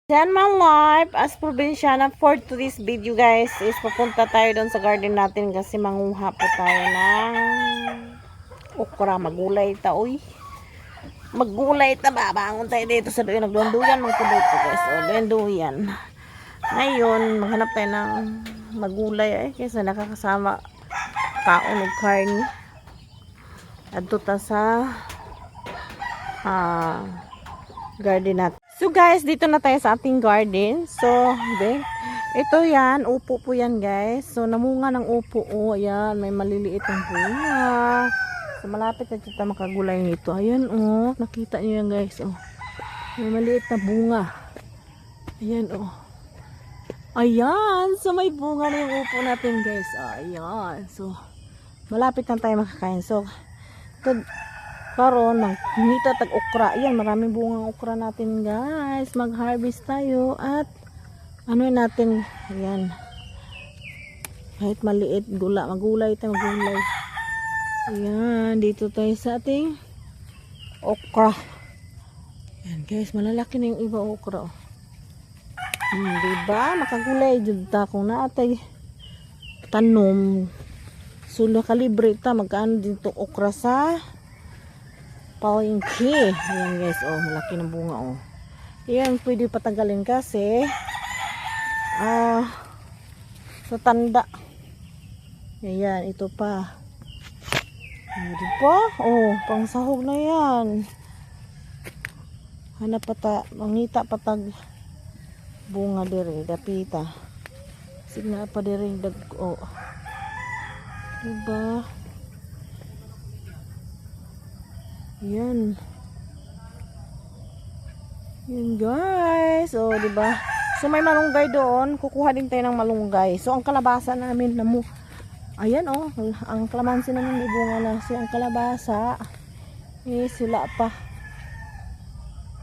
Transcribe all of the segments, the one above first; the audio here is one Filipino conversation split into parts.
Yan my life as probinsyana for today's video guys is pupunta tayo doon sa garden natin kasi manguha po tayo ng okra. Magulay ta uy. Magulay ta ba? Bangon tayo dito sa doon. Nagduyan mga po dito guys. O duyan. Ngayon maghanap tayo ng magulay kasi nakakasama kaon o karni. Adto ta sa garden natin. So guys, dito na tayo sa ating garden. So, ito yan, upo po yan guys. So, namunga ng upo. Oh, ayan, may maliliit ang bunga. So, malapit na kita makagulay nito. Ayan, oh, nakita nyo yan guys. Oh, may maliit na bunga. Ayan, oh. Ayan, so may bunga na yung upo natin guys. Ayan, so, malapit na tayo makakain. So, karon nangita tag okra. Ayan, maraming bungang okra natin guys. Mag-harvest tayo at ano natin, ayan. Kahit maliit, magulay tayo, magulay. Ayan, dito tayo sa ating okra. Ayan guys, malalaki na yung iba okra. Diba? Makagulay jud ta kung naatay tanom. Sulo kalibre ta magkano dito okra sa palengke. Ayan guys, oh, malaki ng bunga oh. Ayan, pwede patagalin kasi sa tanda. Ayan, ito pa. Ito pa, oh, pang sahog na yan. Hanap pata, mangita patag bunga diri, dapita. Signa pa diri dag oh. Diba? Yan. Yan guys. O, oh, diba? So, may malunggay doon. Kukuha din tayo ng malunggay. So, ang kalabasa namin ayan oh. Ang kalamansi namin may bunga na. So, ang kalabasa sila pa.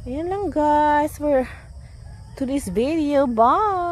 Ayan lang guys for today's video. Bye!